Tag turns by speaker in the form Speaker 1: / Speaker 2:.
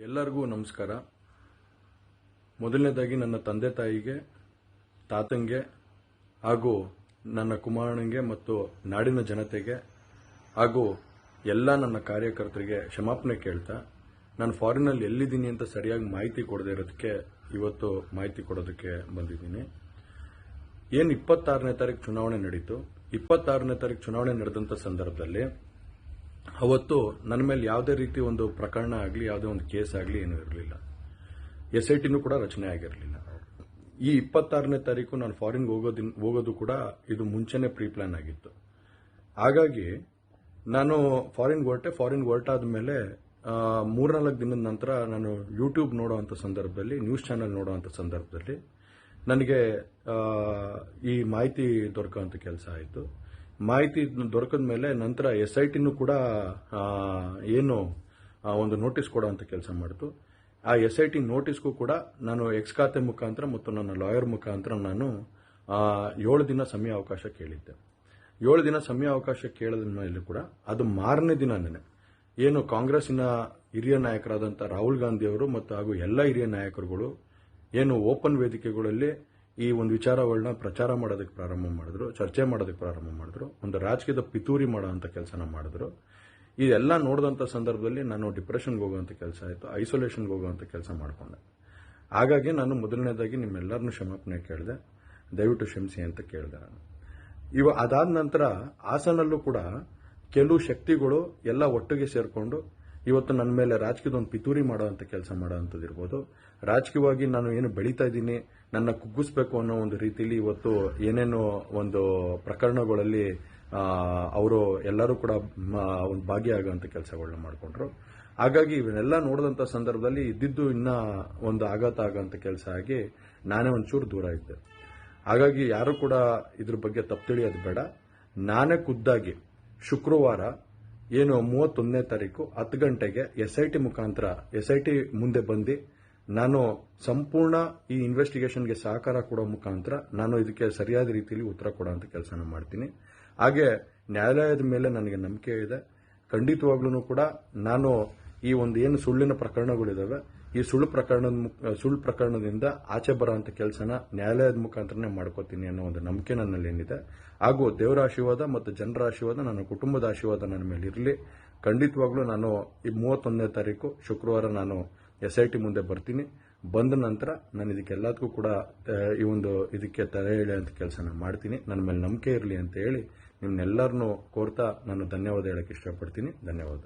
Speaker 1: ಎಲ್ಲರಿಗೂ ನಮಸ್ಕಾರ. ಮೊದಲನೇದಾಗಿ ನನ್ನ ತಂದೆ ತಾಯಿಗೆ, ತಾತಂಗೆ ಹಾಗೂ ನನ್ನ ಕುಮಾರನಿಗೆ ಮತ್ತು ನಾಡಿನ ಜನತೆಗೆ ಹಾಗೂ ಎಲ್ಲ ನನ್ನ ಕಾರ್ಯಕರ್ತರಿಗೆ ಕ್ಷಮಾಪಣೆ ಕೇಳ್ತಾ, ನಾನು ಫಾರಿನಲ್ಲಿ ಎಲ್ಲಿದ್ದೀನಿ ಅಂತ ಸರಿಯಾಗಿ ಮಾಹಿತಿ ಕೊಡದೇ ಇರೋದಕ್ಕೆ ಇವತ್ತು ಮಾಹಿತಿ ಕೊಡೋದಕ್ಕೆ ಬಂದಿದ್ದೀನಿ. ಏನು 26ನೇ ತಾರೀಕು ಚುನಾವಣೆ ನಡೀತು. 26ನೇ ತಾರೀಕು ಚುನಾವಣೆ ನಡೆದಂಥ ಸಂದರ್ಭದಲ್ಲಿ ಅವತ್ತು ನನ್ನ ಮೇಲೆ ಯಾವುದೇ ರೀತಿ ಒಂದು ಪ್ರಕರಣ ಆಗಲಿ, ಯಾವುದೇ ಒಂದು ಕೇಸ್ ಆಗಲಿ ಏನೂ ಇರಲಿಲ್ಲ. SITನೂ ಕೂಡ ರಚನೆ ಆಗಿರಲಿಲ್ಲ. ಈ 26ನೇ ತಾರೀಕು ನಾನು ಫಾರಿನ್ಗೆ ಹೋಗೋದು ಕೂಡ ಇದು ಮುಂಚೆನೇ ಪ್ರೀ ಪ್ಲಾನ್ ಆಗಿತ್ತು. ಹಾಗಾಗಿ ನಾನು ಫಾರಿನ್ಗೆ ಹೊರಟಾದ ಮೇಲೆ 3-4 ದಿನದ ನಂತರ ನಾನು ಯೂಟ್ಯೂಬ್ ನೋಡುವಂಥ ಸಂದರ್ಭದಲ್ಲಿ, ನ್ಯೂಸ್ ಚಾನೆಲ್ ನೋಡುವಂಥ ಸಂದರ್ಭದಲ್ಲಿ ನನಗೆ ಈ ಮಾಹಿತಿ ದೊರಕುವಂಥ ಕೆಲಸ ಆಯಿತು. ಮಾಹಿತಿ ದೊರಕಿದ ಮೇಲೆ ನಂತರ SITನೂ ಕೂಡ ಏನು ಒಂದು ನೋಟಿಸ್ ಕೊಡುವಂಥ ಕೆಲಸ ಮಾಡಿತು. ಆ SIT ನೋಟಿಸ್ಗೂ ಕೂಡ ನಾನು ಎಕ್ಸ್ ಖಾತೆ ಮುಖಾಂತರ ಮತ್ತು ನನ್ನ ಲಾಯರ್ ಮುಖಾಂತರ ನಾನು 7 ದಿನ ಸಮಯ ಅವಕಾಶ ಕೇಳಿದ್ದೆ. 7 ದಿನ ಸಮಯ ಅವಕಾಶ ಕೇಳಿದ ಮೇಲೆ ಕೂಡ ಅದು ಮಾರನೇ ದಿನನೇ ಏನು ಕಾಂಗ್ರೆಸ್ಸಿನ ಹಿರಿಯ ನಾಯಕರಾದಂಥ ರಾಹುಲ್ ಗಾಂಧಿ ಅವರು ಮತ್ತು ಹಾಗೂ ಎಲ್ಲ ಹಿರಿಯ ನಾಯಕರುಗಳು ಏನು ಓಪನ್ ವೇದಿಕೆಗಳಲ್ಲಿ ಈ ಒಂದು ವಿಚಾರಗಳನ್ನ ಪ್ರಚಾರ ಮಾಡೋದಕ್ಕೆ ಪ್ರಾರಂಭ ಮಾಡಿದ್ರು, ಚರ್ಚೆ ಮಾಡೋದಕ್ಕೆ ಪ್ರಾರಂಭ ಮಾಡಿದ್ರು, ಒಂದು ರಾಜಕೀಯದ ಪಿತೂರಿ ಮಾಡೋಂಥ ಕೆಲಸನ ಮಾಡಿದ್ರು. ಇದೆಲ್ಲ ನೋಡಿದಂಥ ಸಂದರ್ಭದಲ್ಲಿ ನಾನು ಡಿಪ್ರೆಷನ್ಗೆ ಹೋಗುವಂಥ ಕೆಲಸ ಆಯಿತು, ಐಸೋಲೇಷನ್ಗೆ ಹೋಗುವಂಥ ಕೆಲಸ ಮಾಡಿಕೊಂಡೆ. ಹಾಗಾಗಿ ನಾನು ಮೊದಲನೇದಾಗಿ ನಿಮ್ಮೆಲ್ಲರನ್ನೂ ಕ್ಷಮಾಪಣೆ ಕೇಳಿದೆ, ದಯವಿಟ್ಟು ಕ್ಷಮಿಸಿ ಅಂತ ಕೇಳಿದೆ ನಾನು. ಅದಾದ ನಂತರ ಹಾಸನಲ್ಲೂ ಕೂಡ ಕೆಲವು ಶಕ್ತಿಗಳು ಎಲ್ಲ ಒಟ್ಟಿಗೆ ಸೇರಿಕೊಂಡು ಇವತ್ತು ನನ್ನ ಮೇಲೆ ರಾಜಕೀಯದ ಒಂದು ಪಿತೂರಿ ಮಾಡುವಂಥ ಕೆಲಸ ಮಾಡೋವಂಥದ್ದು ಇರ್ಬೋದು. ರಾಜಕೀಯವಾಗಿ ನಾನು ಏನು ಬೆಳೀತಾ ಇದ್ದೀನಿ, ನನ್ನ ಕುಗ್ಗಿಸ್ಬೇಕು ಅನ್ನೋ ಒಂದು ರೀತಿಯಲ್ಲಿ ಇವತ್ತು ಏನೇನೋ ಒಂದು ಪ್ರಕರಣಗಳಲ್ಲಿ ಅವರು ಎಲ್ಲರೂ ಕೂಡ ಒಂದು ಭಾಗಿಯಾಗುವಂಥ ಕೆಲಸಗಳನ್ನ ಮಾಡಿಕೊಂಡ್ರು. ಹಾಗಾಗಿ ಇವನ್ನೆಲ್ಲ ನೋಡಿದಂಥ ಸಂದರ್ಭದಲ್ಲಿ ಇದ್ದಿದ್ದು ಇನ್ನ ಒಂದು ಆಘಾತ ಆಗೋಂಥ ಕೆಲಸ ಆಗಿ ನಾನೇ ಒಂಚೂರು ದೂರ ಇದ್ದೆ. ಹಾಗಾಗಿ ಯಾರು ಕೂಡ ಇದ್ರ ಬಗ್ಗೆ ತಪ್ಪು ತಿಳಿಯೋದು ಬೇಡ. ನಾನೇ ಖುದ್ದಾಗಿ ಶುಕ್ರವಾರ ಏನು 31ನೇ ತಾರೀಕು 10 ಗಂಟೆಗೆ SIT ಮುಖಾಂತರ SIT ಮುಂದೆ ಬಂದು ನಾನು ಸಂಪೂರ್ಣ ಈ ಇನ್ವೆಸ್ಟಿಗೇಷನ್ಗೆ ಸಹಕಾರ ಕೊಡೋ ಮುಖಾಂತರ ನಾನು ಇದಕ್ಕೆ ಸರಿಯಾದ ರೀತಿಯಲ್ಲಿ ಉತ್ತರ ಕೊಡುವಂಥ ಕೆಲಸನ ಮಾಡ್ತೀನಿ. ಹಾಗೆ ನ್ಯಾಯಾಲಯದ ಮೇಲೆ ನನಗೆ ನಂಬಿಕೆ ಇದೆ. ಖಂಡಿತವಾಗ್ಲೂ ಕೂಡ ನಾನು ಈ ಒಂದು ಏನು ಸುಳ್ಳಿನ ಪ್ರಕರಣಗಳಿದಾವೆ, ಈ ಸುಳ್ಳು ಪ್ರಕರಣದಿಂದ ಆಚೆ ಬರೋಂಥ ಕೆಲಸನ ನ್ಯಾಯಾಲಯದ ಮುಖಾಂತರನೇ ಮಾಡ್ಕೋತೀನಿ ಅನ್ನೋ ಒಂದು ನಂಬಿಕೆ ನನ್ನಲ್ಲಿ ಏನಿದೆ. ಹಾಗೂ ದೇವರ ಆಶೀರ್ವಾದ ಮತ್ತು ಜನರ ಆಶೀರ್ವಾದ, ನನ್ನ ಕುಟುಂಬದ ಆಶೀರ್ವಾದ ನನ್ನ ಮೇಲೆ ಇರಲಿ. ಖಂಡಿತವಾಗ್ಲೂ ನಾನು ಈ 31ನೇ ತಾರೀಕು ಶುಕ್ರವಾರ ನಾನು SIT ಮುಂದೆ ಬರ್ತೀನಿ. ಬಂದ ನಂತರ ನಾನು ಇದಕ್ಕೆಲ್ಲದಕ್ಕೂ ಕೂಡ ಇದಕ್ಕೆ ತಲೆ ಎಳೆಯುವಂಥ ಕೆಲಸನ ಮಾಡ್ತೀನಿ. ನನ್ನ ಮೇಲೆ ನಂಬಿಕೆ ಇರಲಿ ಅಂತ ಹೇಳಿ ನಿಮ್ನೆಲ್ಲರನ್ನೂ ಕೋರ್ತಾ ನಾನು ಧನ್ಯವಾದ ಹೇಳಕ್ಕೆ ಇಷ್ಟಪಡ್ತೀನಿ. ಧನ್ಯವಾದ.